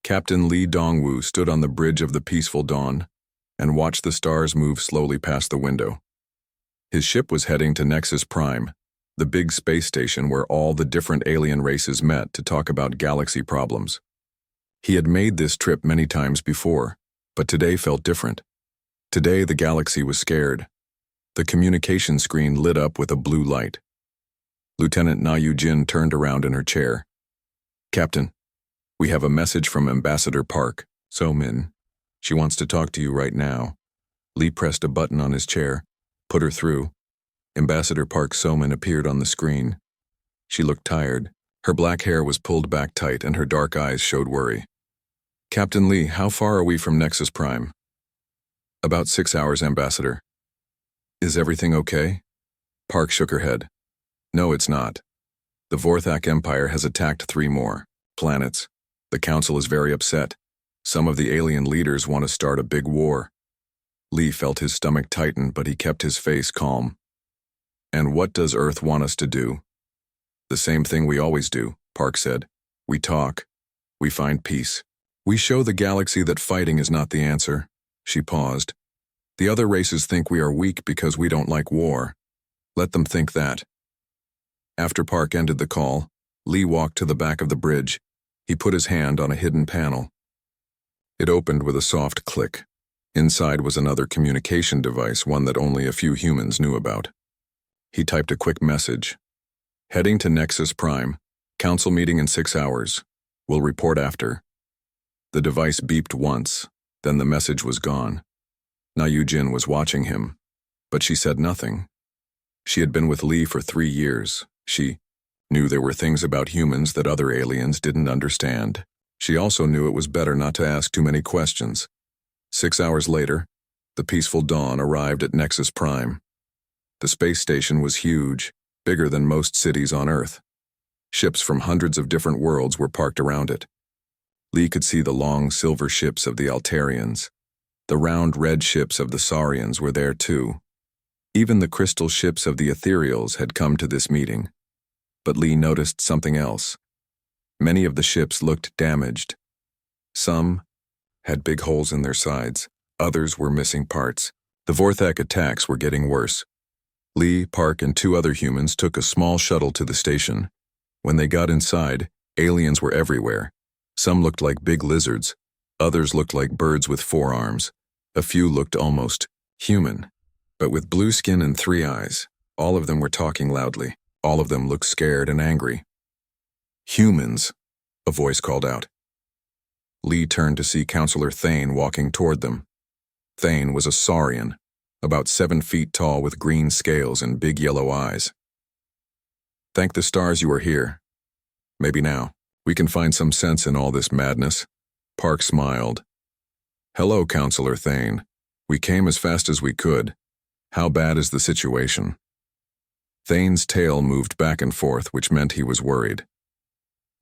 Captain Lee Dongwu stood on the bridge of the peaceful dawn and watched the stars move slowly past the window. His ship was heading to Nexus Prime, the big space station where all the different alien races met to talk about galaxy problems. He had made this trip many times before, but today felt different. Today the galaxy was scared. The communication screen lit up with a blue light. Lieutenant Na Yu-jin turned around in her chair. "Captain, we have a message from Ambassador Park, So-min. She wants to talk to you right now." Lee pressed a button on his chair, put her through. Ambassador Park So-min appeared on the screen. She looked tired. Her black hair was pulled back tight and her dark eyes showed worry. "Captain Lee, how far are we from Nexus Prime?" "About 6 hours, Ambassador." "Is everything okay?" Park shook her head. "No, it's not. The Vorthak Empire has attacked 3 more planets. The Council is very upset. Some of the alien leaders want to start a big war." Lee felt his stomach tighten, but he kept his face calm. "And what does Earth want us to do?" "The same thing we always do," Park said. "We talk. We find peace. We show the galaxy that fighting is not the answer." She paused. "The other races think we are weak because we don't like war. Let them think that." After Park ended the call, Lee walked to the back of the bridge. He put his hand on a hidden panel. It opened with a soft click. Inside was another communication device, one that only a few humans knew about. He typed a quick message. "Heading to Nexus Prime. Council meeting in 6 hours. We'll report after." The device beeped once, then the message was gone. Na Yu-jin was watching him, but she said nothing. She had been with Lee for 3 years. She knew there were things about humans that other aliens didn't understand. She also knew it was better not to ask too many questions. 6 hours later, the peaceful dawn arrived at Nexus Prime. The space station was huge, bigger than most cities on Earth. Ships from hundreds of different worlds were parked around it. Lee could see the long silver ships of the Altarians. The round red ships of the Saurians were there too. Even the crystal ships of the Ethereals had come to this meeting. But Lee noticed something else. Many of the ships looked damaged. Some had big holes in their sides. Others were missing parts. The Vorthak attacks were getting worse. Lee, Park, and 2 other humans took a small shuttle to the station. When they got inside, aliens were everywhere. Some looked like big lizards. Others looked like birds with 4 arms. A few looked almost human, but with blue skin and 3 eyes. All of them were talking loudly. All of them looked scared and angry. "Humans," a voice called out. Lee turned to see Counselor Thane walking toward them. Thane was a Saurian, about 7 feet tall with green scales and big yellow eyes. "Thank the stars you are here. Maybe now we can find some sense in all this madness." Park smiled. "Hello, Counselor Thane. We came as fast as we could. How bad is the situation?" Thane's tail moved back and forth, which meant he was worried.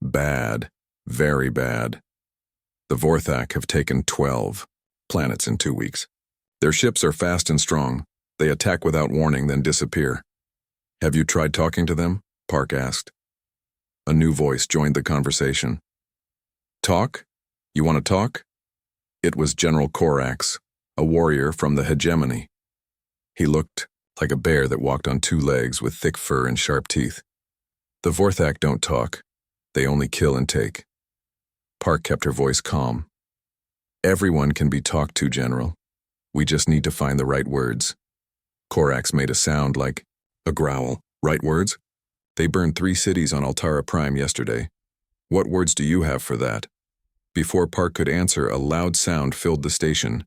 "Bad. Very bad. The Vorthak have taken 12 planets in 2 weeks. Their ships are fast and strong. They attack without warning, then disappear." "Have you tried talking to them?" Park asked. A new voice joined the conversation. "Talk? You want to talk?" It was General Korax, a warrior from the hegemony. He looked like a bear that walked on 2 legs with thick fur and sharp teeth. "The Vorthak don't talk. They only kill and take." Park kept her voice calm. "Everyone can be talked to, General. We just need to find the right words." Korax made a sound like a growl. "Right words? They burned 3 cities on Altara Prime yesterday. What words do you have for that?" Before Park could answer, a loud sound filled the station.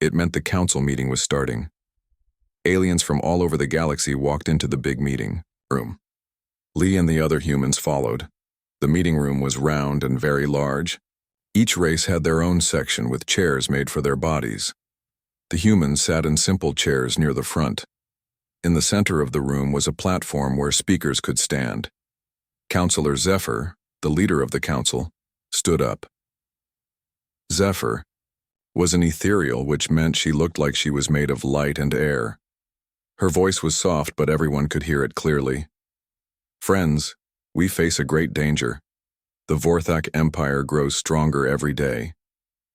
It meant the council meeting was starting. Aliens from all over the galaxy walked into the big meeting room. Lee and the other humans followed. The meeting room was round and very large. Each race had their own section with chairs made for their bodies. The humans sat in simple chairs near the front. In the center of the room was a platform where speakers could stand. Counselor Zephyr, the leader of the council, stood up. Zephyr was an ethereal, which meant she looked like she was made of light and air. Her voice was soft, but everyone could hear it clearly. "Friends, we face a great danger. The Vorthak Empire grows stronger every day.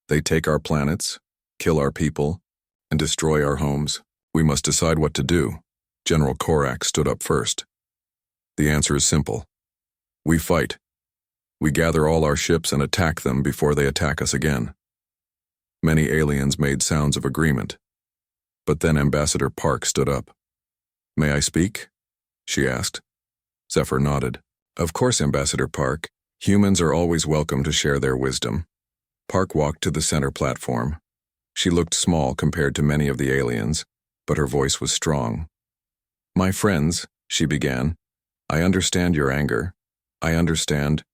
They take our planets, kill our people, and destroy our homes. We must decide what to do. General Korak stood up first. The answer is simple. We fight. We gather all our ships and attack them before they attack us again. Many aliens made sounds of agreement. But then Ambassador Park stood up. "May I speak?" she asked. Zephyr nodded. "Of course, Ambassador Park. Humans are always welcome to share their wisdom." Park walked to the center platform. She looked small compared to many of the aliens, but her voice was strong. "My friends," she began, "I understand your anger. I understand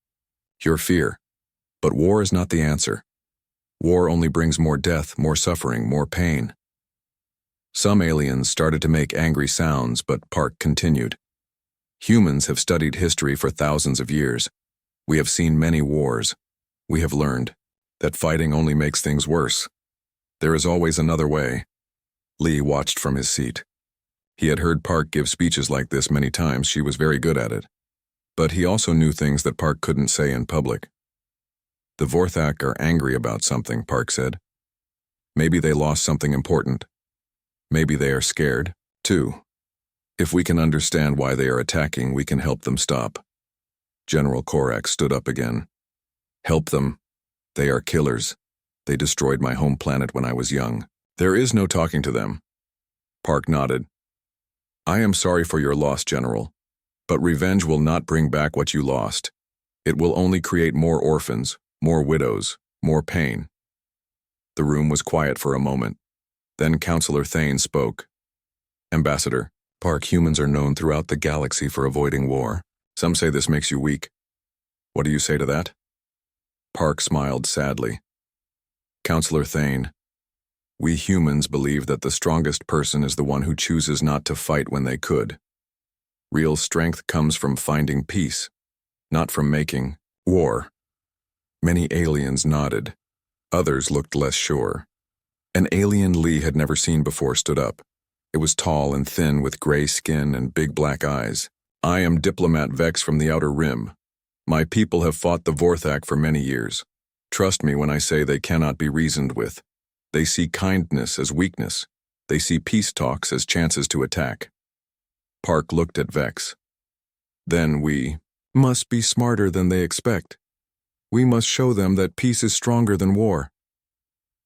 your fear. But war is not the answer. War only brings more death, more suffering, more pain." Some aliens started to make angry sounds, but Park continued. "Humans have studied history for thousands of years. We have seen many wars. We have learned that fighting only makes things worse. There is always another way." Lee watched from his seat. He had heard Park give speeches like this many times. She was very good at it. But he also knew things that Park couldn't say in public. "The Vorthak are angry about something," Park said. "Maybe they lost something important. Maybe they are scared, too. If we can understand why they are attacking, we can help them stop." General Korak stood up again. "Help them. They are killers. They destroyed my home planet when I was young. There is no talking to them." Park nodded. "I am sorry for your loss, General. But revenge will not bring back what you lost. It will only create more orphans, more widows, more pain." The room was quiet for a moment. Then Counselor Thane spoke. "Ambassador, Park, humans are known throughout the galaxy for avoiding war. Some say this makes you weak. What do you say to that?" Park smiled sadly. "Counselor Thane, we humans believe that the strongest person is the one who chooses not to fight when they could. Real strength comes from finding peace, not from making war." Many aliens nodded. Others looked less sure. An alien Lee had never seen before stood up. It was tall and thin with gray skin and big black eyes. "I am Diplomat Vex from the Outer Rim. My people have fought the Vorthak for many years. Trust me when I say they cannot be reasoned with. They see kindness as weakness. They see peace talks as chances to attack." Park looked at Vex. "Then we must be smarter than they expect. We must show them that peace is stronger than war."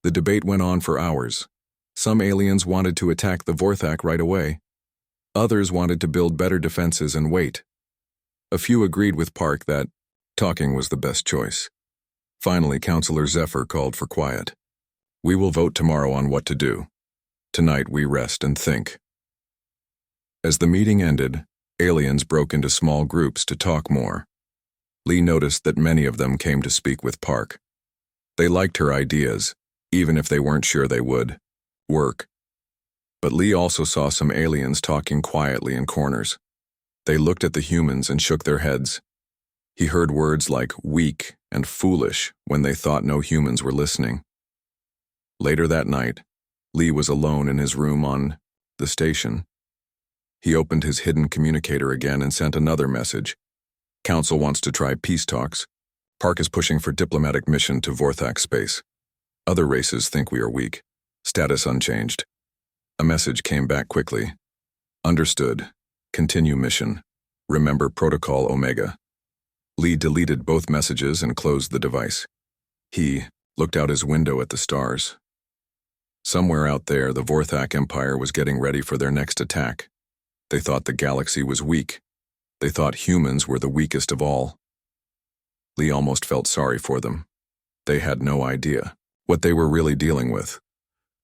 The debate went on for hours. Some aliens wanted to attack the Vorthak right away. Others wanted to build better defenses and wait. A few agreed with Park that talking was the best choice. Finally, Counselor Zephyr called for quiet. "We will vote tomorrow on what to do. Tonight we rest and think." As the meeting ended, aliens broke into small groups to talk more. Lee noticed that many of them came to speak with Park. They liked her ideas, even if they weren't sure they would work. But Lee also saw some aliens talking quietly in corners. They looked at the humans and shook their heads. He heard words like weak and foolish when they thought no humans were listening. Later that night, Lee was alone in his room on the station. He opened his hidden communicator again and sent another message. "Council wants to try peace talks. Park is pushing for diplomatic mission to Vorthak space. Other races think we are weak. Status unchanged." A message came back quickly. "Understood. Continue mission. Remember Protocol Omega." Lee deleted both messages and closed the device. He looked out his window at the stars. Somewhere out there, the Vorthak Empire was getting ready for their next attack. They thought the galaxy was weak. They thought humans were the weakest of all. Lee almost felt sorry for them. They had no idea what they were really dealing with.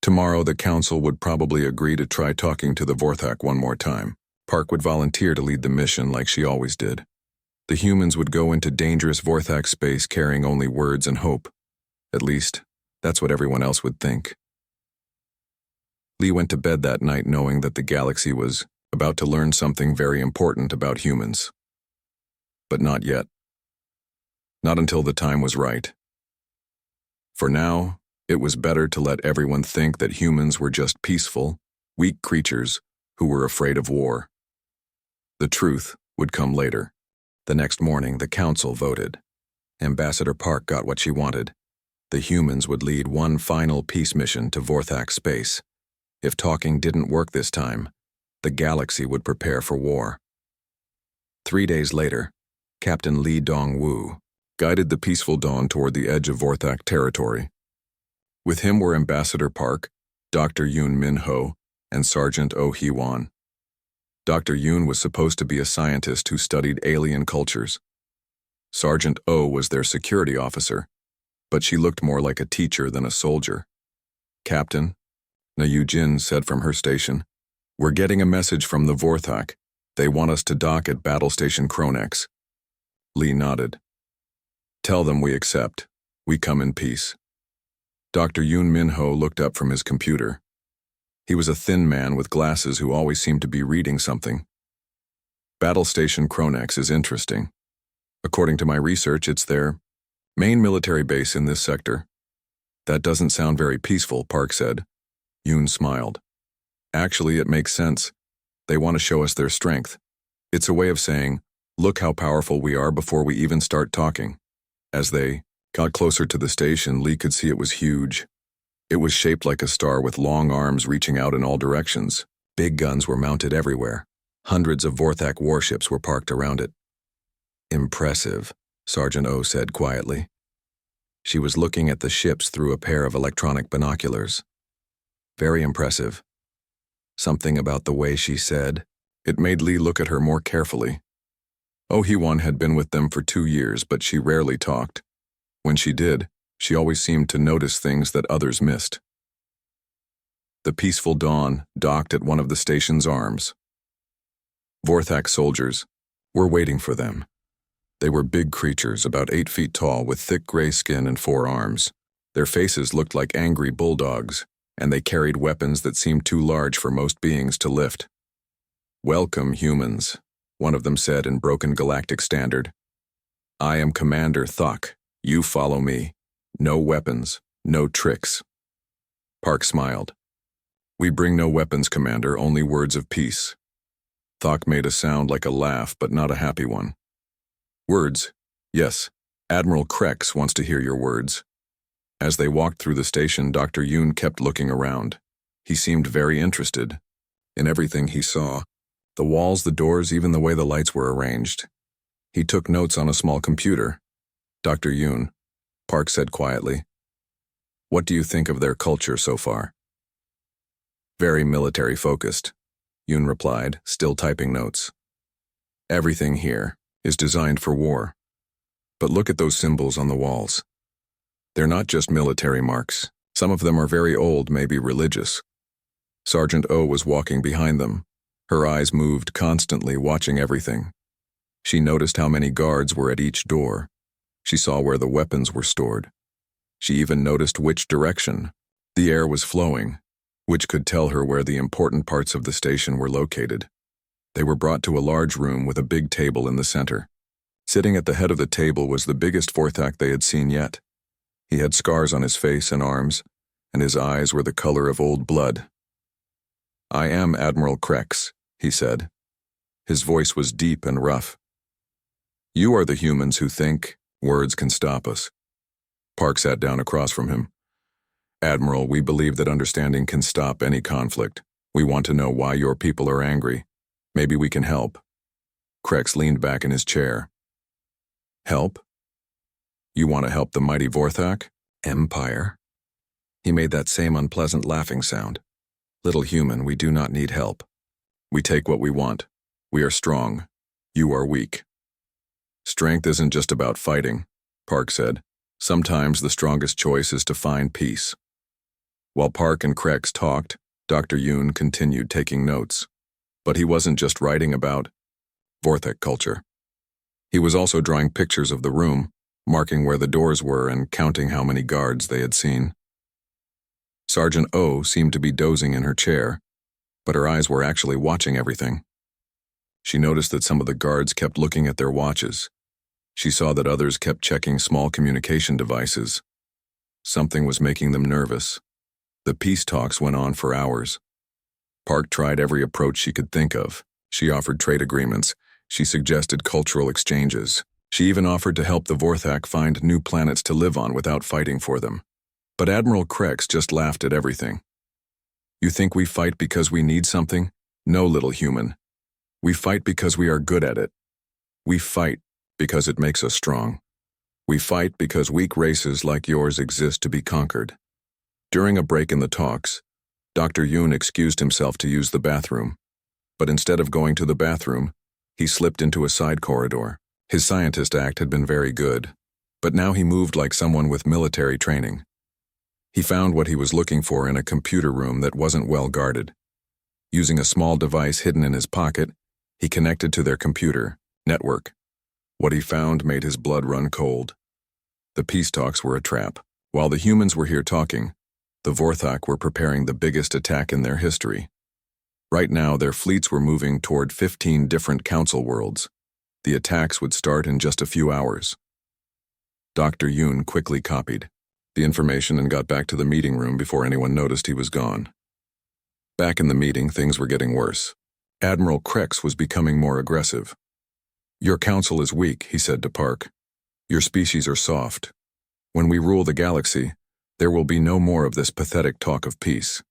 Tomorrow, the council would probably agree to try talking to the Vorthak one more time. Park would volunteer to lead the mission like she always did. The humans would go into dangerous Vorthak space carrying only words and hope. At least, that's what everyone else would think. Lee went to bed that night knowing that the galaxy was about to learn something very important about humans. But not yet. Not until the time was right. For now, it was better to let everyone think that humans were just peaceful, weak creatures who were afraid of war. The truth would come later. The next morning, the council voted. Ambassador Park got what she wanted. The humans would lead one final peace mission to Vorthak space. If talking didn't work this time, the galaxy would prepare for war. 3 days later, Captain Lee Dong-woo guided the peaceful dawn toward the edge of Vorthak territory. With him were Ambassador Park, Dr. Yoon Min-ho, and Sergeant Oh Hee-won. Dr. Yoon was supposed to be a scientist who studied alien cultures. Sergeant Oh was their security officer, but she looked more like a teacher than a soldier. "Captain," Na Yu-jin said from her station, "we're getting a message from the Vorthak. They want us to dock at Battle Station Kronex." Lee nodded. "Tell them we accept. We come in peace." Dr. Yoon Min-ho looked up from his computer. He was a thin man with glasses who always seemed to be reading something. "Battle Station Kronex is interesting. According to my research, it's their main military base in this sector." "That doesn't sound very peaceful," Park said. Yoon smiled. "Actually, it makes sense. They want to show us their strength. It's a way of saying, look how powerful we are before we even start talking." As they got closer to the station, Lee could see it was huge. It was shaped like a star with long arms reaching out in all directions. Big guns were mounted everywhere. Hundreds of Vorthak warships were parked around it. "Impressive," Sergeant O said quietly. She was looking at the ships through a pair of electronic binoculars. "Very impressive." Something about the way she said it made Lee look at her more carefully. Oh Hee-won had been with them for 2 years, but she rarely talked. When she did, she always seemed to notice things that others missed. The peaceful dawn docked at one of the station's arms. Vorthak soldiers were waiting for them. They were big creatures, about 8 feet tall, with thick gray skin and 4 arms. Their faces looked like angry bulldogs, and they carried weapons that seemed too large for most beings to lift. "Welcome, humans," one of them said in broken galactic standard. "I am Commander Thok. You follow me. No weapons, no tricks." Park smiled. "We bring no weapons, Commander, only words of peace." Thok made a sound like a laugh, but not a happy one. "Words? Yes. Admiral Krex wants to hear your words." As they walked through the station, Dr. Yoon kept looking around. He seemed very interested in everything he saw. The walls, the doors, even the way the lights were arranged. He took notes on a small computer. "Dr. Yoon," Park said quietly, "what do you think of their culture so far?" "Very military-focused," Yoon replied, still typing notes. "Everything here is designed for war. But look at those symbols on the walls. They're not just military marks. Some of them are very old, maybe religious." Sergeant O was walking behind them. Her eyes moved constantly, watching everything. She noticed how many guards were at each door. She saw where the weapons were stored. She even noticed which direction the air was flowing, which could tell her where the important parts of the station were located. They were brought to a large room with a big table in the center. Sitting at the head of the table was the biggest Vorthak they had seen yet. He had scars on his face and arms, and his eyes were the color of old blood. "I am Admiral Krex," he said. His voice was deep and rough. "You are the humans who think words can stop us." Park sat down across from him. "Admiral, we believe that understanding can stop any conflict. We want to know why your people are angry. Maybe we can help." Krex leaned back in his chair. "Help? You want to help the mighty Vorthak? Empire?" He made that same unpleasant laughing sound. "Little human, we do not need help. We take what we want. We are strong. You are weak." "Strength isn't just about fighting," Park said. "Sometimes the strongest choice is to find peace." While Park and Krex talked, Dr. Yoon continued taking notes. But he wasn't just writing about Vorthak culture. He was also drawing pictures of the room, marking where the doors were and counting how many guards they had seen. Sergeant O seemed to be dozing in her chair, but her eyes were actually watching everything. She noticed that some of the guards kept looking at their watches. She saw that others kept checking small communication devices. Something was making them nervous. The peace talks went on for hours. Park tried every approach she could think of. She offered trade agreements. She suggested cultural exchanges. She even offered to help the Vorthak find new planets to live on without fighting for them. But Admiral Krex just laughed at everything. You think we fight because we need something? No, little human. We fight because we are good at it. We fight because it makes us strong. We fight because weak races like yours exist to be conquered. During a break in the talks, Dr. Yoon excused himself to use the bathroom. But instead of going to the bathroom, he slipped into a side corridor. His scientist act had been very good, but now he moved like someone with military training. He found what he was looking for in a computer room that wasn't well guarded. Using a small device hidden in his pocket, he connected to their computer network. What he found made his blood run cold. The peace talks were a trap. While the humans were here talking, the Vorthak were preparing the biggest attack in their history. Right now, their fleets were moving toward 15 different council worlds. The attacks would start in just a few hours. Dr. Yoon quickly copied the information and got back to the meeting room before anyone noticed he was gone. Back in the meeting, things were getting worse. Admiral Krex was becoming more aggressive. Your council is weak, he said to Park. Your species are soft. When we rule the galaxy, there will be no more of this pathetic talk of peace.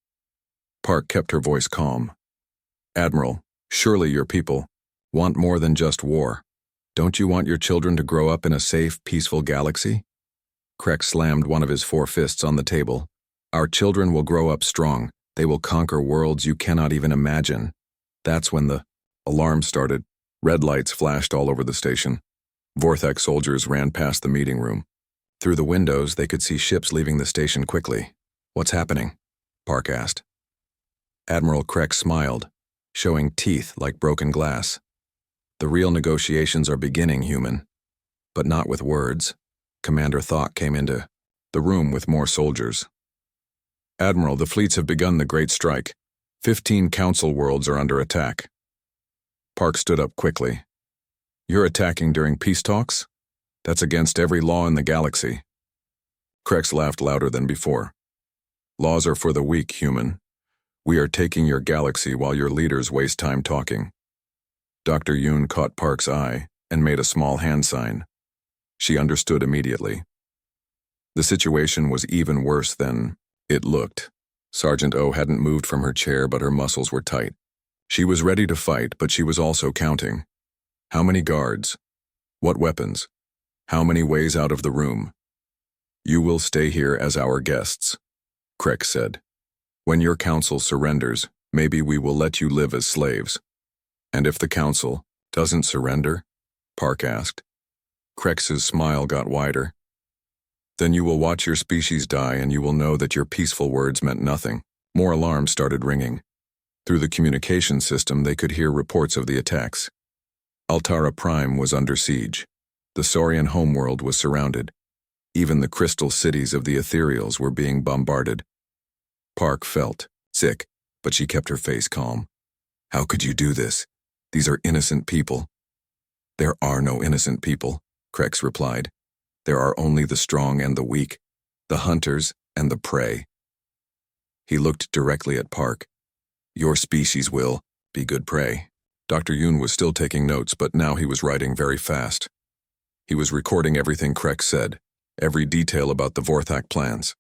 Park kept her voice calm. Admiral, surely your people want more than just war. Don't you want your children to grow up in a safe, peaceful galaxy? Krex slammed one of his 4 fists on the table. Our children will grow up strong. They will conquer worlds you cannot even imagine. That's when the alarm started. Red lights flashed all over the station. Vorthak soldiers ran past the meeting room. Through the windows, they could see ships leaving the station quickly. What's happening? Park asked. Admiral Krex smiled, showing teeth like broken glass. The real negotiations are beginning, human. But not with words. Commander Thok came into the room with more soldiers. Admiral, the fleets have begun the Great Strike. 15 council worlds are under attack. Park stood up quickly. You're attacking during peace talks? That's against every law in the galaxy. Krex laughed louder than before. Laws are for the weak, human. We are taking your galaxy while your leaders waste time talking. Dr. Yoon caught Park's eye and made a small hand sign. She understood immediately. The situation was even worse than it looked. Sergeant O hadn't moved from her chair, but her muscles were tight. She was ready to fight, but she was also counting. How many guards? What weapons? How many ways out of the room? You will stay here as our guests, Krex said. When your council surrenders, maybe we will let you live as slaves. And if the council doesn't surrender? Park asked. Krex's smile got wider. Then you will watch your species die and you will know that your peaceful words meant nothing. More alarms started ringing. Through the communication system, they could hear reports of the attacks. Altara Prime was under siege. The Saurian homeworld was surrounded. Even the crystal cities of the ethereals were being bombarded. Park felt sick, but she kept her face calm. How could you do this? These are innocent people. There are no innocent people, Krex replied. There are only the strong and the weak, the hunters and the prey. He looked directly at Park. Your species will be good prey. Dr. Yoon was still taking notes, but now he was writing very fast. He was recording everything Krex said, every detail about the Vorthak plans.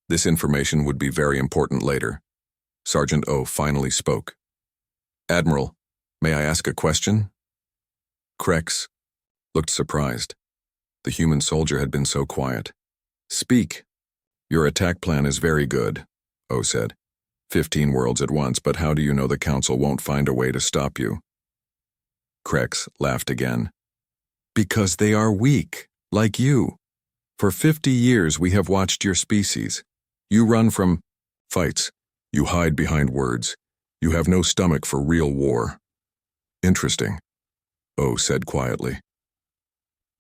This information would be very important later. Sergeant O finally spoke. Admiral, may I ask a question? Krex looked surprised. The human soldier had been so quiet. Speak. Your attack plan is very good, O said. 15 worlds at once, but how do you know the council won't find a way to stop you? Krex laughed again. Because they are weak, like you. For 50 years we have watched your species. You run from fights. You hide behind words. You have no stomach for real war. Interesting, O said quietly.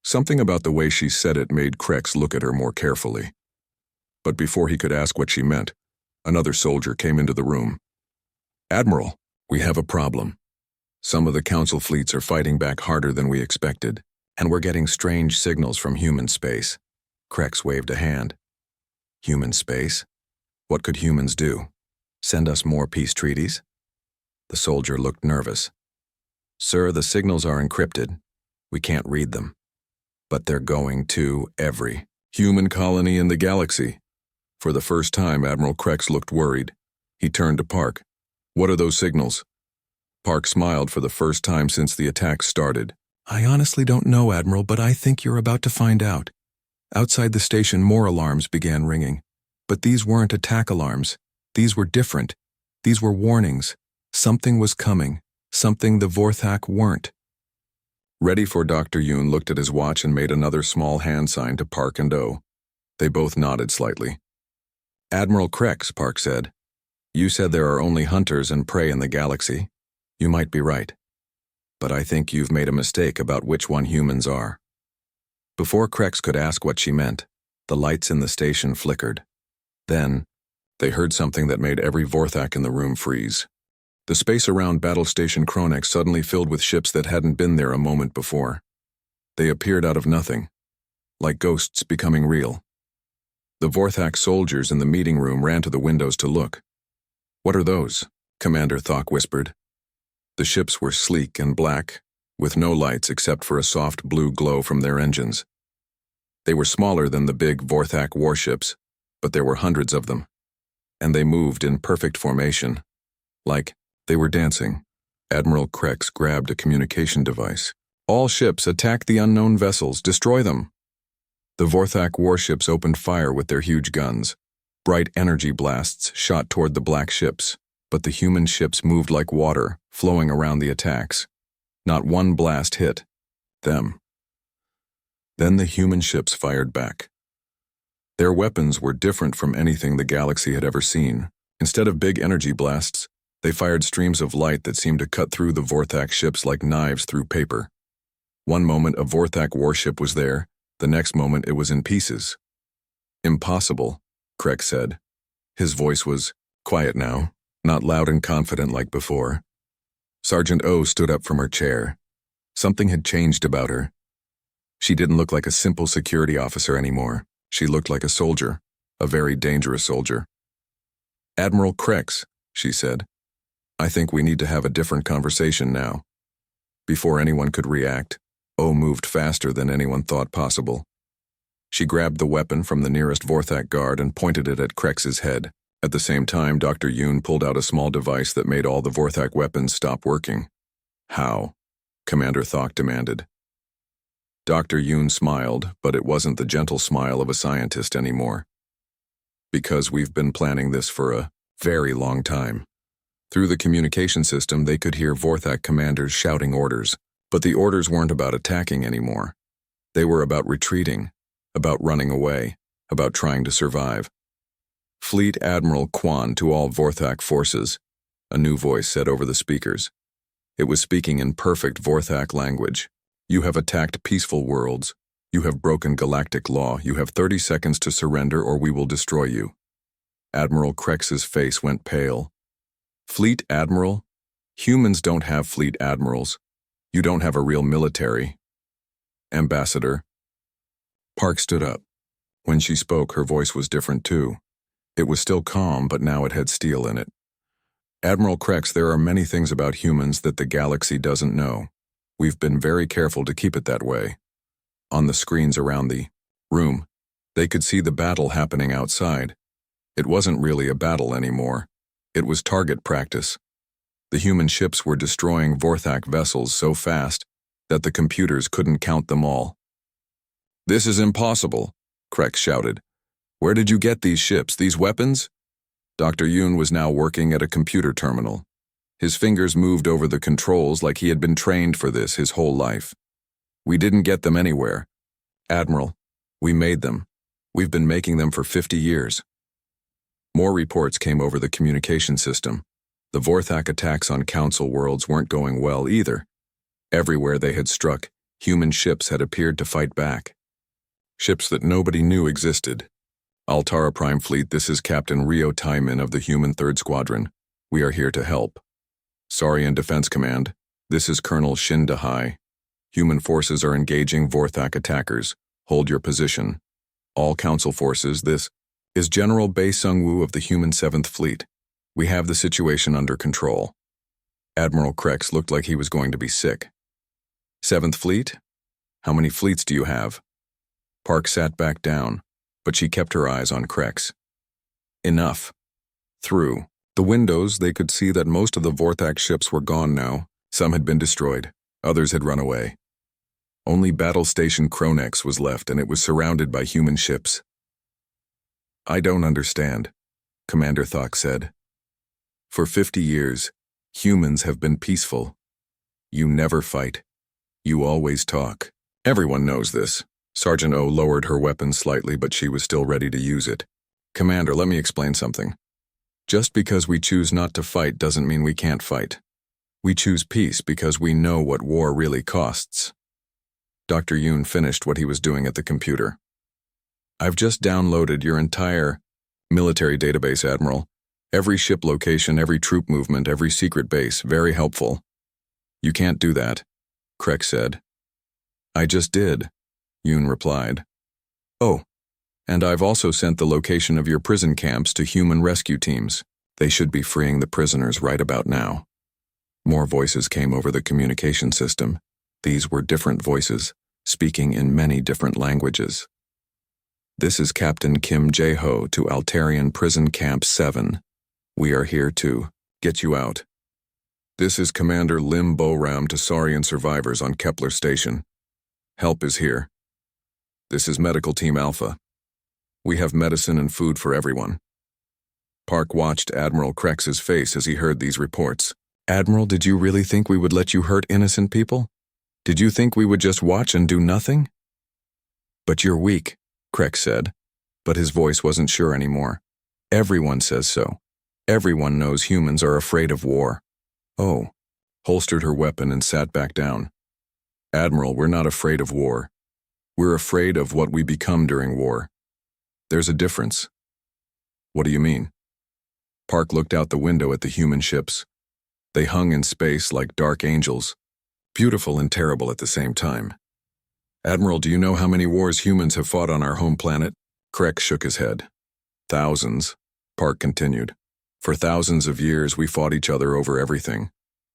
Something about the way she said it made Krex look at her more carefully. But before he could ask what she meant, another soldier came into the room. Admiral, we have a problem. Some of the council fleets are fighting back harder than we expected, and we're getting strange signals from human space. Krex waved a hand. Human space? What could humans do? Send us more peace treaties? The soldier looked nervous. Sir, the signals are encrypted. We can't read them. but they're going to every human colony in the galaxy. For the first time, Admiral Krex looked worried. He turned to Park. What are those signals? Park smiled for the first time since the attack started. I honestly don't know, Admiral, but I think you're about to find out. Outside the station, more alarms began ringing. But these weren't attack alarms. These were different. These were warnings. Something was coming. Something the Vorthak weren't. Ready for Dr. Yoon looked at his watch and made another small hand sign to Park and O. They both nodded slightly. Admiral Krex, Park said. You said there are only hunters and prey in the galaxy. You might be right. But I think you've made a mistake about which one humans are. Before Krex could ask what she meant, the lights in the station flickered. Then, they heard something that made every Vorthak in the room freeze. The space around Battle Station Kronex suddenly filled with ships that hadn't been there a moment before. They appeared out of nothing, like ghosts becoming real. The Vorthak soldiers in the meeting room ran to the windows to look. What are those? Commander Thok whispered. The ships were sleek and black, with no lights except for a soft blue glow from their engines. They were smaller than the big Vorthak warships, but there were hundreds of them. And they moved in perfect formation, like they were dancing. Admiral Krex grabbed a communication device. All ships, attack the unknown vessels, destroy them. The Vorthak warships opened fire with their huge guns. Bright energy blasts shot toward the black ships, but the human ships moved like water, flowing around the attacks. Not one blast hit them. Then the human ships fired back. Their weapons were different from anything the galaxy had ever seen. Instead of big energy blasts, they fired streams of light that seemed to cut through the Vorthak ships like knives through paper. One moment a Vorthak warship was there, the next moment it was in pieces. Impossible, Krex said. His voice was quiet now, not loud and confident like before. Sergeant O stood up from her chair. Something had changed about her. She didn't look like a simple security officer anymore. She looked like a soldier, a very dangerous soldier. Admiral Krex, she said, I think we need to have a different conversation now. Before anyone could react, O moved faster than anyone thought possible. She grabbed the weapon from the nearest Vorthak guard and pointed it at Krex's head. At the same time, Dr. Yoon pulled out a small device that made all the Vorthak weapons stop working. How? Commander Thok demanded. Dr. Yoon smiled, but it wasn't the gentle smile of a scientist anymore. Because we've been planning this for a very long time. Through the communication system, they could hear Vorthak commanders shouting orders, but the orders weren't about attacking anymore. They were about retreating, about running away, about trying to survive. Fleet Admiral Quan to all Vorthak forces, a new voice said over the speakers. It was speaking in perfect Vorthak language. You have attacked peaceful worlds. You have broken galactic law. You have 30 seconds to surrender or we will destroy you. Admiral Krex's face went pale. Fleet Admiral? Humans don't have fleet admirals. You don't have a real military. Ambassador. Park stood up. When she spoke, her voice was different too. It was still calm, but now it had steel in it. Admiral Krex, there are many things about humans that the galaxy doesn't know. We've been very careful to keep it that way. On the screens around the room, they could see the battle happening outside. It wasn't really a battle anymore. It was target practice. The human ships were destroying Vorthak vessels so fast that the computers couldn't count them all. This is impossible, Krex shouted. Where did you get these ships, these weapons? Dr. Yoon was now working at a computer terminal. His fingers moved over the controls like he had been trained for this his whole life. We didn't get them anywhere. Admiral, we made them. We've been making them for 50 years. More reports came over the communication system. The Vorthak attacks on Council worlds weren't going well either. Everywhere they had struck, human ships had appeared to fight back. Ships that nobody knew existed. Altara Prime Fleet, this is Captain Rio Taiman of the Human 3rd Squadron. We are here to help. Saurian Defense Command, this is Colonel Shin Dahai. Human forces are engaging Vorthak attackers. Hold your position. All Council forces, this is General Bei Sung-woo of the Human 7th Fleet. We have the situation under control. Admiral Krex looked like he was going to be sick. 7th Fleet? How many fleets do you have? Park sat back down, but she kept her eyes on Krex. Enough. Through the windows, they could see that most of the Vorthak ships were gone now. Some had been destroyed. Others had run away. Only Battle Station Kronex was left, and it was surrounded by human ships. I don't understand, Commander Thok said. For 50 years, humans have been peaceful. You never fight. You always talk. Everyone knows this. Sergeant O lowered her weapon slightly, but she was still ready to use it. Commander, let me explain something. Just because we choose not to fight doesn't mean we can't fight. We choose peace because we know what war really costs. Dr. Yoon finished what he was doing at the computer. I've just downloaded your entire military database, Admiral. Every ship location, every troop movement, every secret base. Very helpful. You can't do that, Krex said. I just did, Yoon replied. Oh, and I've also sent the location of your prison camps to human rescue teams. They should be freeing the prisoners right about now. More voices came over the communication system. These were different voices, speaking in many different languages. This is Captain Kim Jae-ho to Altarian Prison Camp 7. We are here to get you out. This is Commander Lim Bo-ram to Saurian survivors on Kepler Station. Help is here. This is Medical Team Alpha. We have medicine and food for everyone. Park watched Admiral Krex's face as he heard these reports. Admiral, did you really think we would let you hurt innocent people? Did you think we would just watch and do nothing? But you're weak, Krex said, but his voice wasn't sure anymore. Everyone says so. Everyone knows humans are afraid of war. Oh, holstered her weapon and sat back down. Admiral, we're not afraid of war. We're afraid of what we become during war. There's a difference. What do you mean? Park looked out the window at the human ships. They hung in space like dark angels, beautiful and terrible at the same time. Admiral, do you know how many wars humans have fought on our home planet? Krex shook his head. Thousands, Park continued. For thousands of years, we fought each other over everything.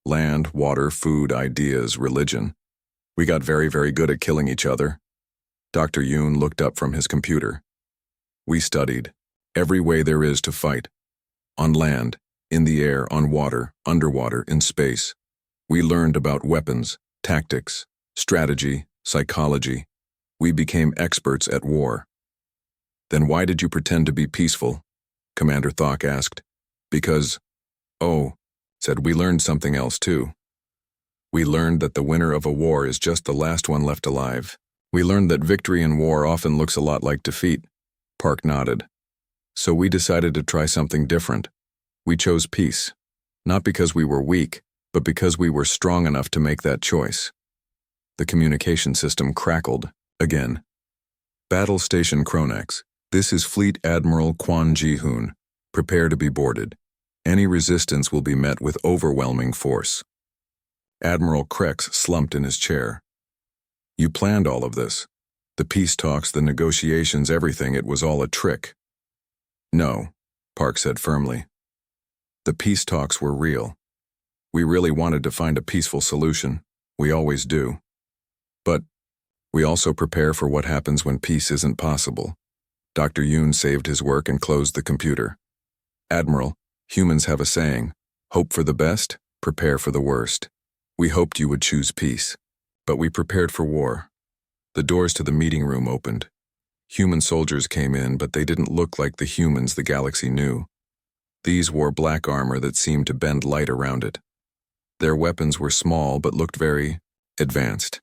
Land, water, food, ideas, religion. We got very, very good at killing each other. Dr. Yoon looked up from his computer. We studied every way there is to fight. On land, in the air, on water, underwater, in space. We learned about weapons, tactics, strategy, psychology. We became experts at war. Then why did you pretend to be peaceful? Commander Thok asked. Because, said we learned something else too. We learned that the winner of a war is just the last one left alive. We learned that victory in war often looks a lot like defeat. Park nodded. So we decided to try something different. We chose peace. Not because we were weak, but because we were strong enough to make that choice. The communication system crackled again. Battle Station Kronex. This is Fleet Admiral Kwon Ji-hoon. Prepare to be boarded. Any resistance will be met with overwhelming force. Admiral Krex slumped in his chair. You planned all of this. The peace talks, the negotiations, everything, it was all a trick. No, Park said firmly. The peace talks were real. We really wanted to find a peaceful solution. We always do. But we also prepare for what happens when peace isn't possible. Dr. Yoon saved his work and closed the computer. Admiral, humans have a saying, hope for the best, prepare for the worst. We hoped you would choose peace, but we prepared for war. The doors to the meeting room opened. Human soldiers came in, but they didn't look like the humans the galaxy knew. These wore black armor that seemed to bend light around it. Their weapons were small but looked very advanced.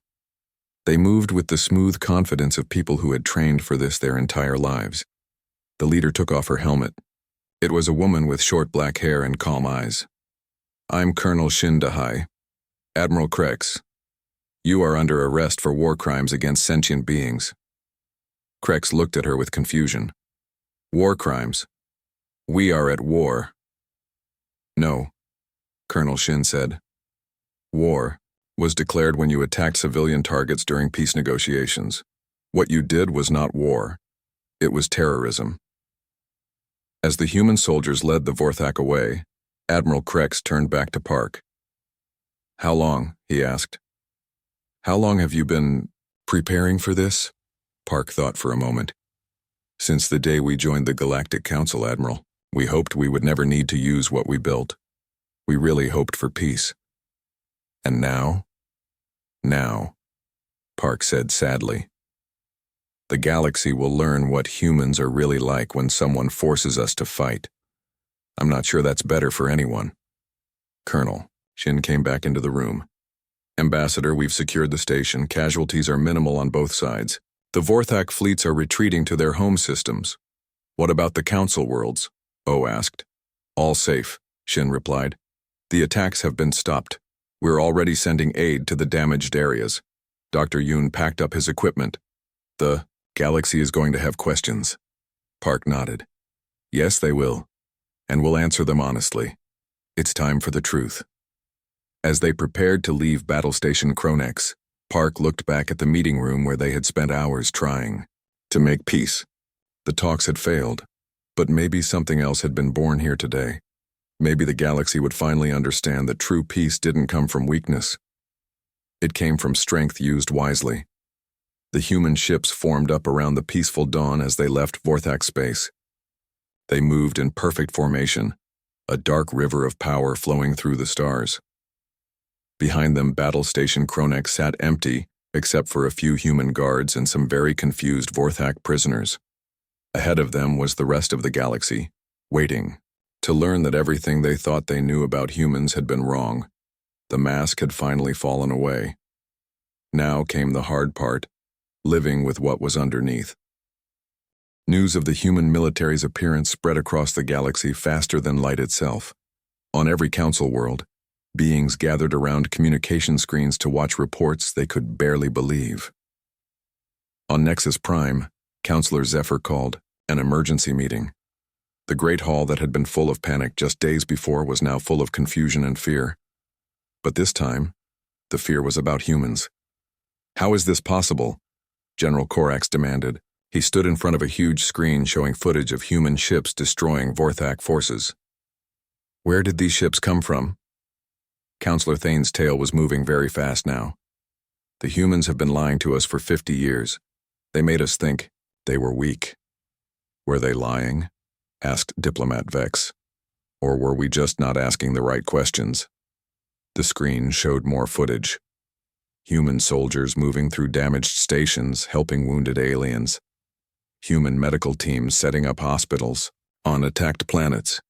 They moved with the smooth confidence of people who had trained for this their entire lives. The leader took off her helmet. It was a woman with short black hair and calm eyes. I'm Colonel Shin Dahai. Admiral Krex, you are under arrest for war crimes against sentient beings. Krex looked at her with confusion. War crimes? We are at war. No, Colonel Shin said. War was declared when you attacked civilian targets during peace negotiations. What you did was not war. It was terrorism. As the human soldiers led the Vorthak away, Admiral Krex turned back to Park. How long? He asked. How long have you been Preparing for this? Park thought for a moment. Since the day we joined the Galactic Council, Admiral, we hoped we would never need to use what we built. We really hoped for peace. And now? Now, Park said sadly. The galaxy will learn what humans are really like when someone forces us to fight. I'm not sure that's better for anyone. Colonel, Shin came back into the room. Ambassador, we've secured the station. Casualties are minimal on both sides. The Vorthak fleets are retreating to their home systems. What about the Council worlds? O asked. All safe, Shin replied. The attacks have been stopped. We're already sending aid to the damaged areas. Dr. Yoon packed up his equipment. The galaxy is going to have questions. Park nodded. Yes, they will. And we'll answer them honestly. It's time for the truth. As they prepared to leave Battle Station Kronex, Park looked back at the meeting room where they had spent hours trying to make peace. The talks had failed, but maybe something else had been born here today. Maybe the galaxy would finally understand that true peace didn't come from weakness. It came from strength used wisely. The human ships formed up around the peaceful dawn as they left Vorthak space. They moved in perfect formation, a dark river of power flowing through the stars. Behind them, Battle Station Kronex sat empty, except for a few human guards and some very confused Vorthak prisoners. Ahead of them was the rest of the galaxy, waiting to learn that everything they thought they knew about humans had been wrong. The mask had finally fallen away. Now came the hard part, living with what was underneath. News of the human military's appearance spread across the galaxy faster than light itself. On every council world, beings gathered around communication screens to watch reports they could barely believe. On Nexus Prime, Counselor Zephyr called an emergency meeting. The great hall that had been full of panic just days before was now full of confusion and fear. But this time, the fear was about humans. How is this possible? General Korax demanded. He stood in front of a huge screen showing footage of human ships destroying Vorthak forces. Where did these ships come from? Counselor Thane's tail was moving very fast now. The humans have been lying to us for 50 years. They made us think they were weak. Were they lying? Asked Diplomat Vex. Or were we just not asking the right questions? The screen showed more footage. Human soldiers moving through damaged stations, helping wounded aliens. Human medical teams setting up hospitals on attacked planets.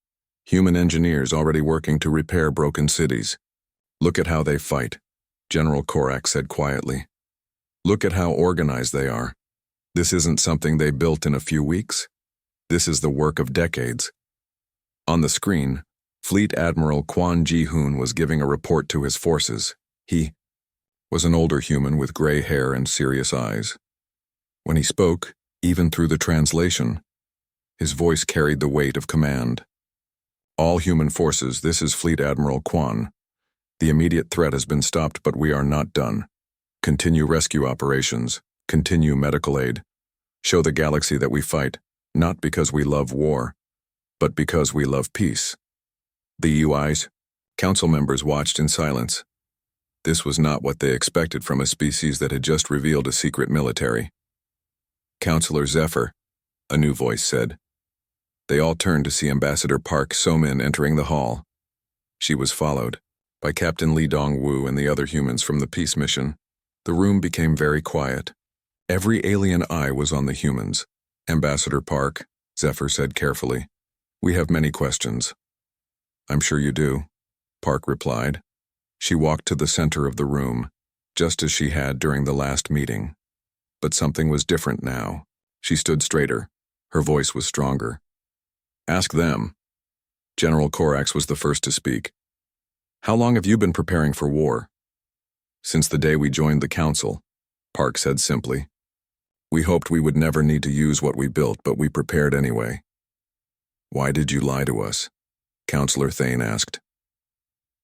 Human engineers already working to repair broken cities. Look at how they fight, General Korax said quietly. Look at how organized they are. This isn't something they built in a few weeks. This is the work of decades. On the screen, Fleet Admiral Kwon Ji-hoon was giving a report to his forces. He was an older human with gray hair and serious eyes. When he spoke, even through the translation, his voice carried the weight of command. All human forces, this is Fleet Admiral Kwon. The immediate threat has been stopped, but we are not done. Continue rescue operations. Continue medical aid. Show the galaxy that we fight, not because we love war, but because we love peace. The UIs, council members watched in silence. This was not what they expected from a species that had just revealed a secret military. Counselor Zephyr, a new voice said. They all turned to see Ambassador Park So-min entering the hall. She was followed by Captain Lee Dong-woo and the other humans from the peace mission. The room became very quiet. Every alien eye was on the humans. Ambassador Park, Zephyr said carefully, we have many questions. I'm sure you do, Park replied. She walked to the center of the room, just as she had during the last meeting. But something was different now. She stood straighter. Her voice was stronger. Ask them. General Korax was the first to speak. How long have you been preparing for war? Since the day we joined the council, Park said simply. We hoped we would never need to use what we built, but we prepared anyway. Why did you lie to us? Counselor Thane asked.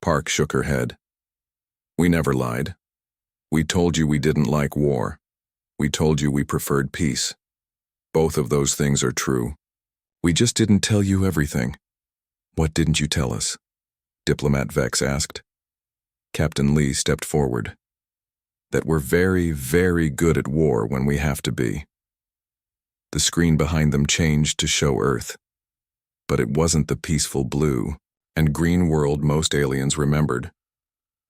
Park shook her head. We never lied. We told you we didn't like war. We told you we preferred peace. Both of those things are true. We just didn't tell you everything. What didn't you tell us? Diplomat Vex asked. Captain Lee stepped forward. that we're very, very good at war when we have to be. The screen behind them changed to show Earth. But it wasn't the peaceful blue and green world most aliens remembered.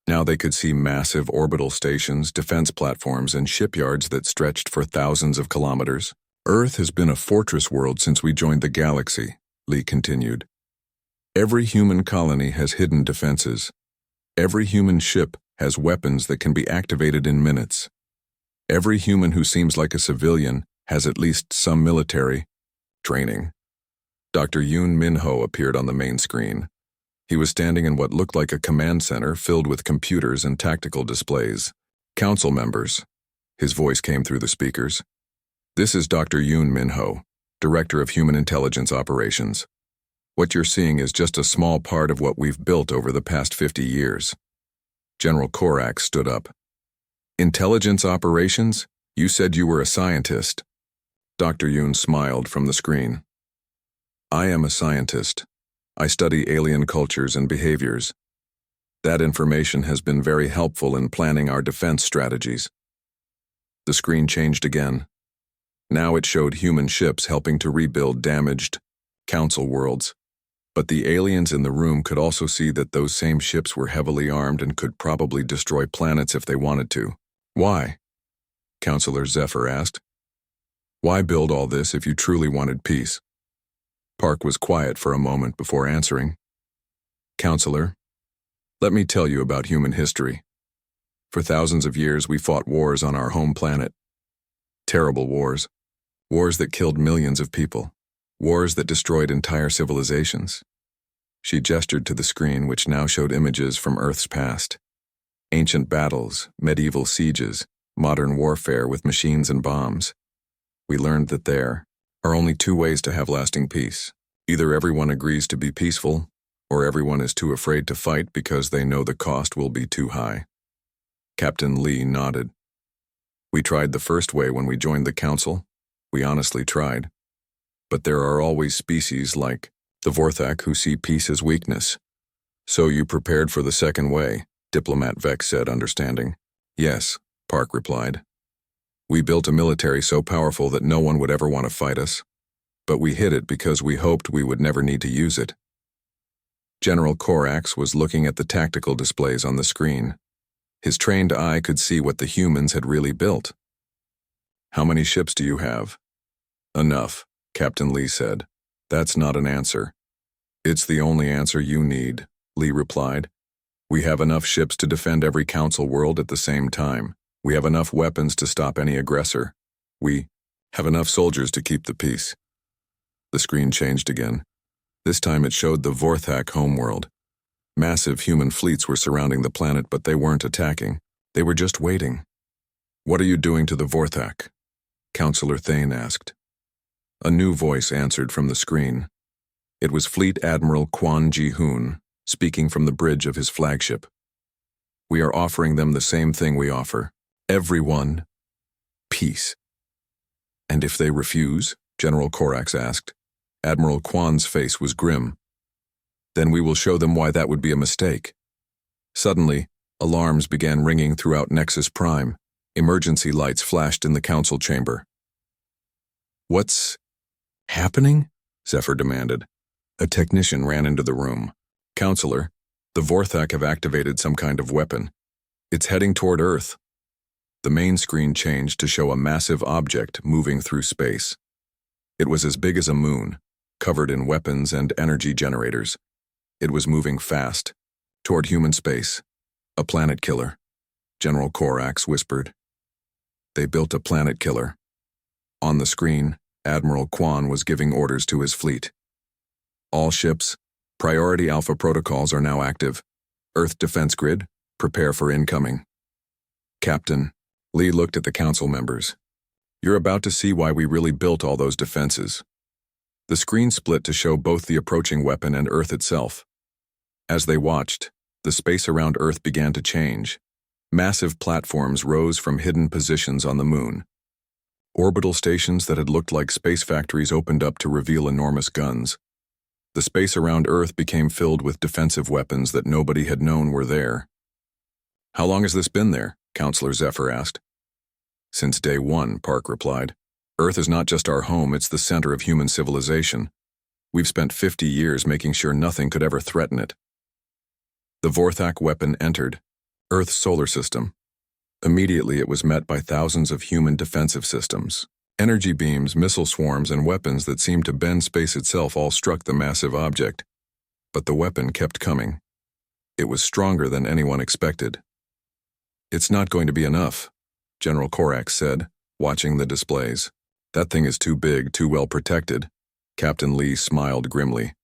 Now they could see massive orbital stations, defense platforms, and shipyards that stretched for thousands of kilometers. Earth has been a fortress world since we joined the galaxy, Lee continued. Every human colony has hidden defenses. Every human ship has weapons that can be activated in minutes. Every human who seems like a civilian has at least some military training. Dr. Yoon Min-ho appeared on the main screen. He was standing in what looked like a command center filled with computers and tactical displays. Council members. His voice came through the speakers. This is Dr. Yoon Min-ho, Director of Human Intelligence Operations. What you're seeing is just a small part of what we've built over the past 50 years. General Korak stood up. Intelligence operations? You said you were a scientist. Dr. Yoon smiled from the screen. I am a scientist. I study alien cultures and behaviors. That information has been very helpful in planning our defense strategies. The screen changed again. Now it showed human ships helping to rebuild damaged council worlds. But the aliens in the room could also see that those same ships were heavily armed and could probably destroy planets if they wanted to. Why? Counselor Zephyr asked. Why build all this if you truly wanted peace? Park was quiet for a moment before answering. Counselor, let me tell you about human history. For thousands of years we fought wars on our home planet. Terrible wars. Wars that killed millions of people. Wars that destroyed entire civilizations. She gestured to the screen, which now showed images from Earth's past. Ancient battles, medieval sieges, modern warfare with machines and bombs. We learned that there are only two ways to have lasting peace. Either everyone agrees to be peaceful, or everyone is too afraid to fight because they know the cost will be too high. Captain Lee nodded. We tried the first way when we joined the council. We honestly tried. But there are always species like the Vorthak who see peace as weakness. So you prepared for the second way, Diplomat Vex said, understanding. Yes, Park replied. We built a military so powerful that no one would ever want to fight us. But we hid it because we hoped we would never need to use it. General Korax was looking at the tactical displays on the screen. His trained eye could see what the humans had really built. How many ships do you have? Enough, Captain Lee said. That's not an answer. It's the only answer you need, Lee replied. We have enough ships to defend every council world at the same time. We have enough weapons to stop any aggressor. We have enough soldiers to keep the peace. The screen changed again. This time it showed the Vorthak homeworld. Massive human fleets were surrounding the planet, but they weren't attacking. They were just waiting. What are you doing to the Vorthak? Counselor Thane asked. A new voice answered from the screen. It was Fleet Admiral Kwon Ji-hoon, speaking from the bridge of his flagship. We are offering them the same thing we offer. Everyone, peace. And if they refuse? General Korax asked. Admiral Kwon's face was grim. Then we will show them why that would be a mistake. Suddenly, alarms began ringing throughout Nexus Prime. Emergency lights flashed in the council chamber. What's happening? Zephyr demanded. A technician ran into the room. Counselor, the Vorthak have activated some kind of weapon. It's heading toward Earth. The main screen changed to show a massive object moving through space. It was as big as a moon, covered in weapons and energy generators. It was moving fast, toward human space. A planet killer, General Korax whispered. They built a planet killer. On the screen, Admiral Kwon was giving orders to his fleet. All ships, Priority Alpha protocols are now active. Earth defense grid, prepare for incoming. Captain, Lee looked at the council members. You're about to see why we really built all those defenses. The screen split to show both the approaching weapon and Earth itself. As they watched, the space around Earth began to change. Massive platforms rose from hidden positions on the moon. Orbital stations that had looked like space factories opened up to reveal enormous guns. The space around Earth became filled with defensive weapons that nobody had known were there. How long has this been there? Counselor Zephyr asked. Since day one, Park replied. Earth is not just our home, it's the center of human civilization. We've spent 50 years making sure nothing could ever threaten it. The Vorthak weapon entered Earth's solar system. Immediately it was met by thousands of human defensive systems. Energy beams, missile swarms, and weapons that seemed to bend space itself all struck the massive object. But the weapon kept coming. It was stronger than anyone expected. It's not going to be enough, General Korax said, watching the displays. That thing is too big, too well protected. Captain Lee smiled grimly.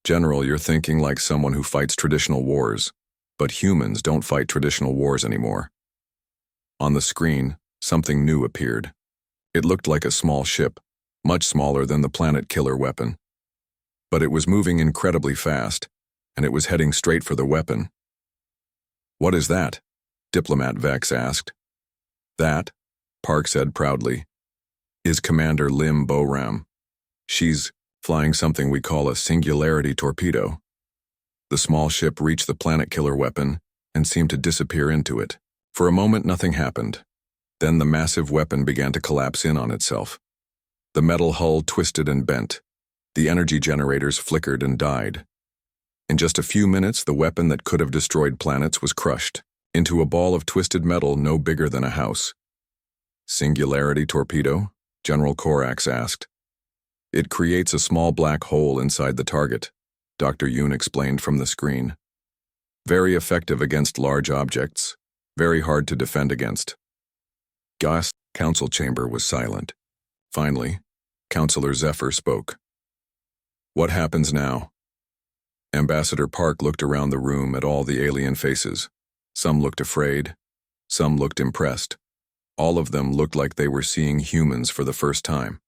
General, you're thinking like someone who fights traditional wars. But humans don't fight traditional wars anymore. On the screen, something new appeared. It looked like a small ship, much smaller than the planet killer weapon. But it was moving incredibly fast, and it was heading straight for the weapon. What is that? Diplomat Vex asked. That, Park said proudly, is Commander Lim Boram. She's flying something we call a singularity torpedo. The small ship reached the planet killer weapon and seemed to disappear into it. For a moment, nothing happened. Then the massive weapon began to collapse in on itself. The metal hull twisted and bent. The energy generators flickered and died. In just a few minutes, the weapon that could have destroyed planets was crushed into a ball of twisted metal no bigger than a house. Singularity torpedo? General Korax asked. It creates a small black hole inside the target, Dr. Yoon explained from the screen. Very effective against large objects, very hard to defend against. Gas council chamber was silent. Finally, Counselor Zephyr spoke. What happens now? Ambassador Park looked around the room at all the alien faces. Some looked afraid, some looked impressed. All of them looked like they were seeing humans for the first time.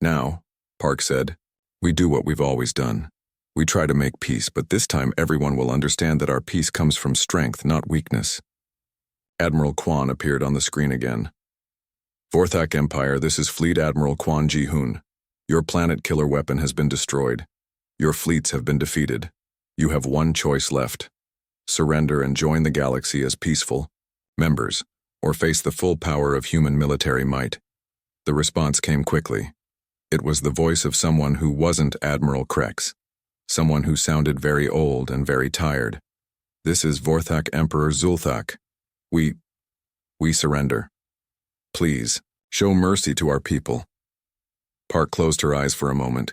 Now, Park said, we do what we've always done. We try to make peace, but this time everyone will understand that our peace comes from strength, not weakness. Admiral Kwan appeared on the screen again. Vorthak Empire, this is Fleet Admiral Kwan Ji-hoon. Your planet killer weapon has been destroyed. Your fleets have been defeated. You have one choice left. Surrender and join the galaxy as peaceful members, or face the full power of human military might. The response came quickly. It was the voice of someone who wasn't Admiral Krex. Someone who sounded very old and very tired. This is Vorthak Emperor Zulthak. We surrender. Please, show mercy to our people. Park closed her eyes for a moment.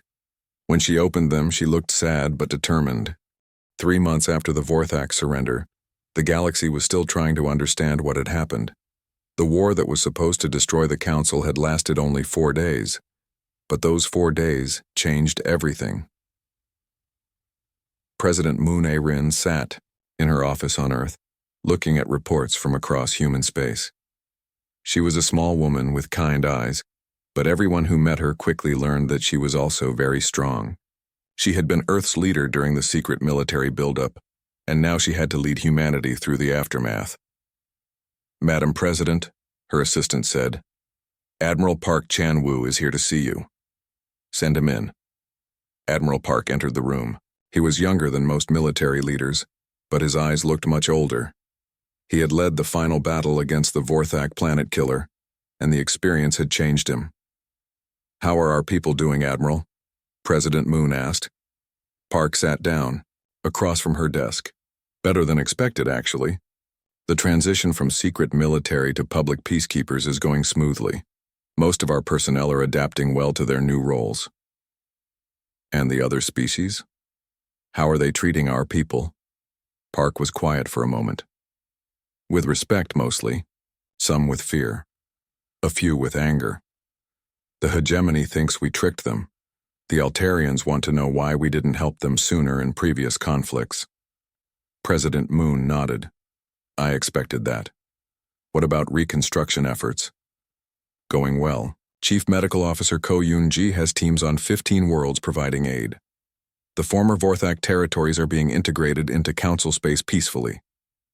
When she opened them, she looked sad but determined. 3 months after the Vorthak surrender, the galaxy was still trying to understand what had happened. The war that was supposed to destroy the Council had lasted only 4 days. But those 4 days changed everything. President Moon A-Rin sat in her office on Earth, looking at reports from across human space. She was a small woman with kind eyes, but everyone who met her quickly learned that she was also very strong. She had been Earth's leader during the secret military buildup, and now she had to lead humanity through the aftermath. Madam President, her assistant said, Admiral Park Chan-woo is here to see you. Send him in. Admiral Park entered the room. He was younger than most military leaders, but his eyes looked much older. He had led the final battle against the Vorthak planet killer, and the experience had changed him. How are our people doing, Admiral? President Moon asked. Park sat down, across from her desk. Better than expected, actually. The transition from secret military to public peacekeepers is going smoothly. Most of our personnel are adapting well to their new roles. And the other species? How are they treating our people? Park was quiet for a moment. With respect, mostly. Some with fear. A few with anger. The hegemony thinks we tricked them. The Altarians want to know why we didn't help them sooner in previous conflicts. President Moon nodded. I expected that. What about reconstruction efforts? Going well. Chief Medical Officer Ko Yoon-ji has teams on 15 worlds providing aid. The former Vorthak territories are being integrated into Council space peacefully.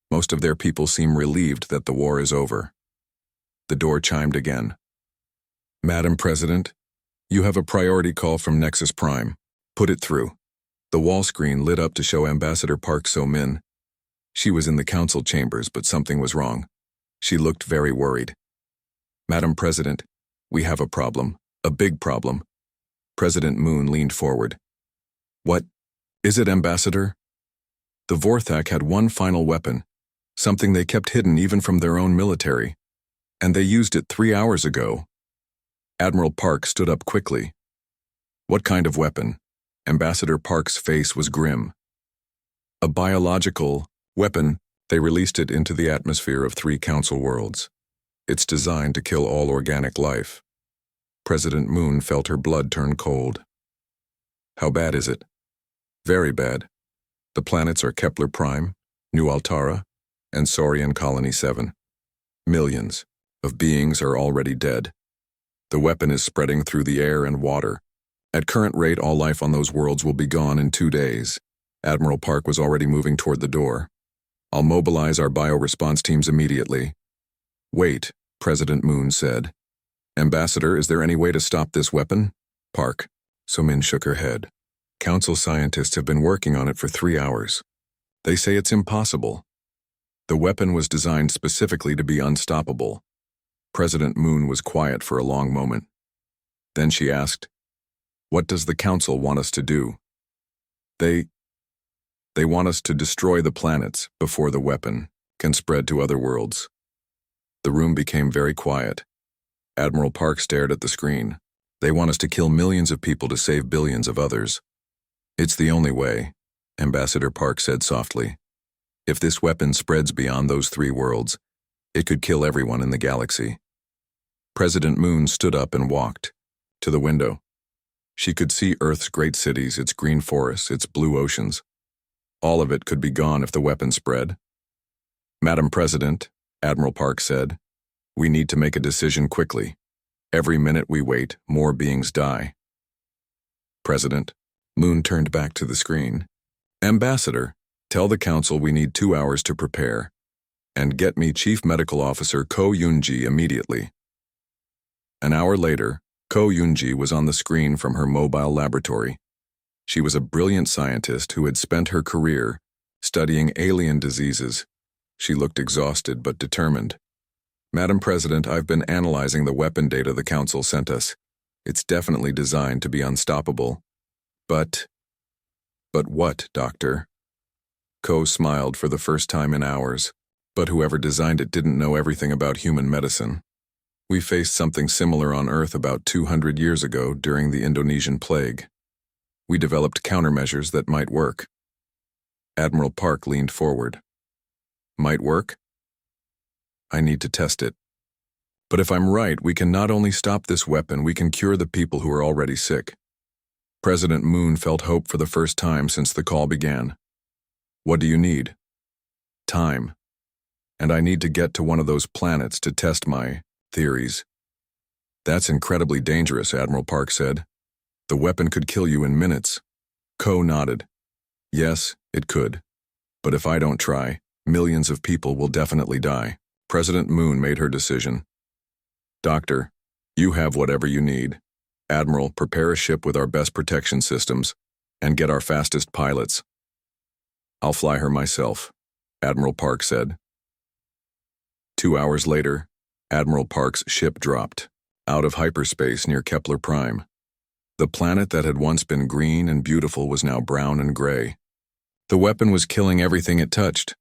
Most of their people seem relieved that the war is over. The door chimed again. Madam President, you have a priority call from Nexus Prime. Put it through. The wall screen lit up to show Ambassador Park So-min. She was in the council chambers, but something was wrong. She looked very worried. Madam President, we have a problem, a big problem. President Moon leaned forward. What is it, Ambassador? The Vorthak had one final weapon, something they kept hidden even from their own military, and they used it 3 hours ago. Admiral Park stood up quickly. What kind of weapon? Ambassador Park's face was grim. A biological weapon. They released it into the atmosphere of 3 council worlds. It's designed to kill all organic life. President Moon felt her blood turn cold. How bad is it? Very bad. The planets are Kepler Prime, New Altara, and Saurian Colony 7. Millions of beings are already dead. The weapon is spreading through the air and water. At current rate, all life on those worlds will be gone in 2 days. Admiral Park was already moving toward the door. I'll mobilize our bioresponse teams immediately. Wait, President Moon said. Ambassador, is there any way to stop this weapon? Park. Somin shook her head. Council scientists have been working on it for 3 hours. They say it's impossible. The weapon was designed specifically to be unstoppable. President Moon was quiet for a long moment. Then she asked, what does the Council want us to do? They want us to destroy the planets before the weapon can spread to other worlds. The room became very quiet. Admiral Park stared at the screen. They want us to kill millions of people to save billions of others. It's the only way, Ambassador Park said softly. If this weapon spreads beyond those 3 worlds, it could kill everyone in the galaxy. President Moon stood up and walked to the window. She could see Earth's great cities, its green forests, its blue oceans. All of it could be gone if the weapon spread. Madam President, Admiral Park said, we need to make a decision quickly. Every minute we wait, more beings die. President, Moon turned back to the screen. Ambassador, tell the Council we need 2 hours to prepare. And get me Chief Medical Officer Ko Yoonji immediately. An hour later, Ko Yoonji was on the screen from her mobile laboratory. She was a brilliant scientist who had spent her career studying alien diseases. She looked exhausted but determined. Madam President, I've been analyzing the weapon data the Council sent us. It's definitely designed to be unstoppable. But what, Doctor? Ko smiled for the first time in hours. But whoever designed it didn't know everything about human medicine. We faced something similar on Earth about 200 years ago during the Indonesian plague. We developed countermeasures that might work. Admiral Park leaned forward. Might work? I need to test it. But if I'm right, we can not only stop this weapon, we can cure the people who are already sick. President Moon felt hope for the first time since the call began. What do you need? Time. And I need to get to one of those planets to test my theories. That's incredibly dangerous, Admiral Park said. The weapon could kill you in minutes. Ko nodded. Yes, it could. But if I don't try, millions of people will definitely die. President Moon made her decision. Doctor, you have whatever you need. Admiral, prepare a ship with our best protection systems and get our fastest pilots. I'll fly her myself, Admiral Park said. 2 hours later, Admiral Park's ship dropped out of hyperspace near Kepler Prime. The planet that had once been green and beautiful was now brown and gray. The weapon was killing everything it touched.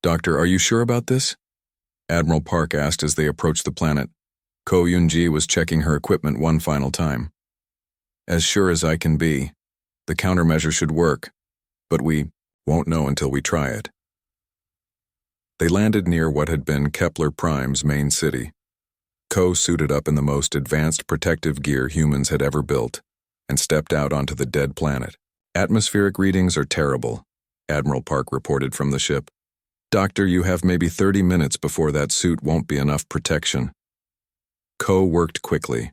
Doctor, are you sure about this? Admiral Park asked as they approached the planet. Ko Yoonji was checking her equipment one final time. As sure as I can be. The countermeasure should work, but we won't know until we try it. They landed near what had been Kepler Prime's main city. Ko suited up in the most advanced protective gear humans had ever built and stepped out onto the dead planet. Atmospheric readings are terrible, Admiral Park reported from the ship. Doctor, you have maybe 30 minutes before that suit won't be enough protection. Ko worked quickly.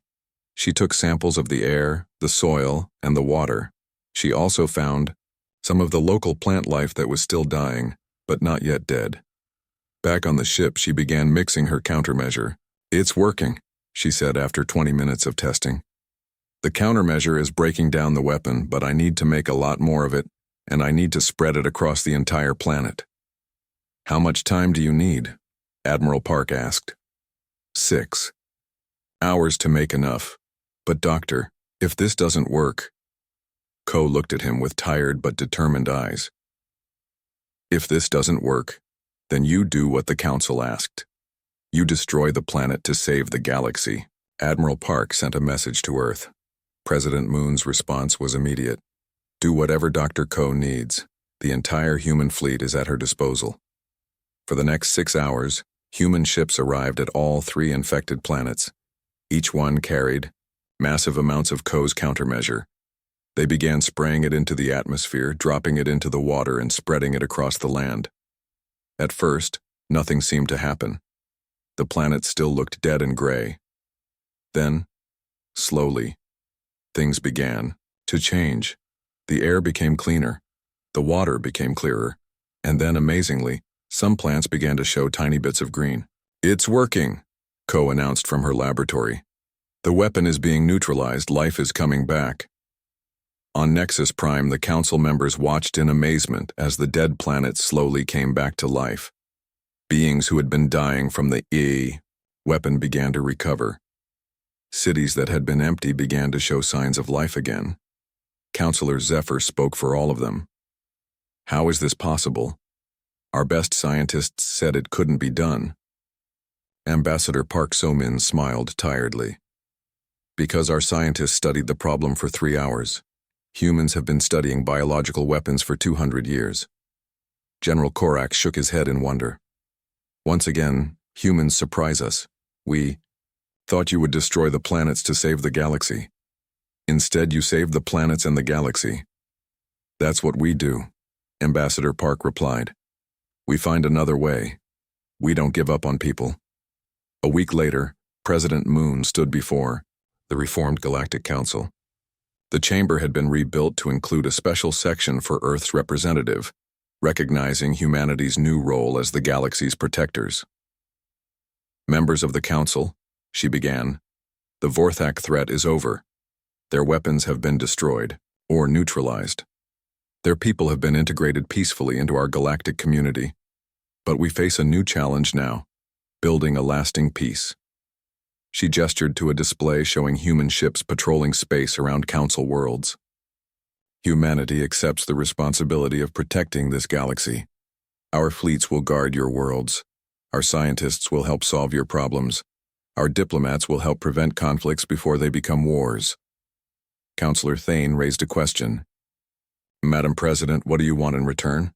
She took samples of the air, the soil, and the water. She also found some of the local plant life that was still dying, but not yet dead. Back on the ship, she began mixing her countermeasure. It's working, she said after 20 minutes of testing. The countermeasure is breaking down the weapon, but I need to make a lot more of it, and I need to spread it across the entire planet. How much time do you need? Admiral Park asked. 6 hours to make enough. But doctor, if this doesn't work. Ko looked at him with tired but determined eyes. If this doesn't work, then you do what the council asked. You destroy the planet to save the galaxy. Admiral Park sent a message to Earth. President Moon's response was immediate. Do whatever Dr. Ko needs. The entire human fleet is at her disposal. For the next 6 hours, human ships arrived at all 3 infected planets. Each one carried massive amounts of Ko's countermeasure. They began spraying it into the atmosphere, dropping it into the water, and spreading it across the land. At first, nothing seemed to happen. The planet still looked dead and gray. Then, slowly, things began to change. The air became cleaner, the water became clearer, and then, amazingly, some plants began to show tiny bits of green. It's working, Ko announced from her laboratory. The weapon is being neutralized, life is coming back. On Nexus Prime, the council members watched in amazement as the dead planet slowly came back to life. Beings who had been dying from the weapon began to recover. Cities that had been empty began to show signs of life again. Counselor Zephyr spoke for all of them. How is this possible? Our best scientists said it couldn't be done. Ambassador Park So-min smiled tiredly. Because our scientists studied the problem for 3 hours. Humans have been studying biological weapons for 200 years. General Korak shook his head in wonder. Once again, humans surprise us. We thought you would destroy the planets to save the galaxy. Instead, you saved the planets and the galaxy. That's what we do, Ambassador Park replied. We find another way. We don't give up on people. A week later, President Moon stood before the reformed Galactic Council. The chamber had been rebuilt to include a special section for Earth's representative, recognizing humanity's new role as the galaxy's protectors. Members of the Council, she began, the Vorthak threat is over. Their weapons have been destroyed, or neutralized. Their people have been integrated peacefully into our galactic community. But we face a new challenge now, building a lasting peace. She gestured to a display showing human ships patrolling space around Council worlds. Humanity accepts the responsibility of protecting this galaxy. Our fleets will guard your worlds. Our scientists will help solve your problems. Our diplomats will help prevent conflicts before they become wars. Counselor Thane raised a question. Madam President, what do you want in return?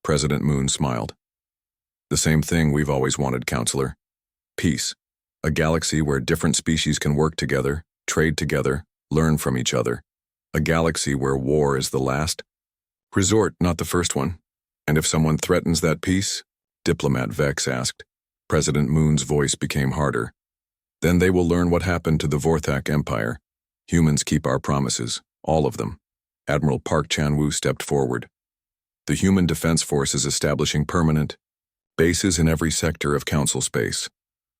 President Moon smiled. The same thing we've always wanted, Counselor. Peace. A galaxy where different species can work together, trade together, learn from each other. A galaxy where war is the last resort, not the first one. And if someone threatens that peace? Diplomat Vex asked. President Moon's voice became harder. Then they will learn what happened to the Vorthak Empire. Humans keep our promises, all of them. Admiral Park Chan-woo stepped forward. The Human Defense Force is establishing permanent bases in every sector of Council space.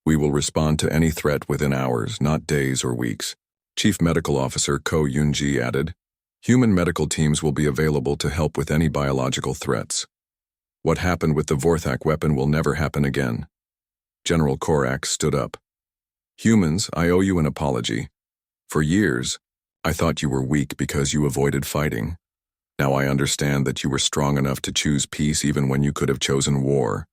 We will respond to any threat within hours, not days or weeks. Chief Medical Officer Ko Yoon-ji added, human medical teams will be available to help with any biological threats. What happened with the Vorthak weapon will never happen again. General Korak stood up. Humans, I owe you an apology. For years, I thought you were weak because you avoided fighting. Now I understand that you were strong enough to choose peace even when you could have chosen war.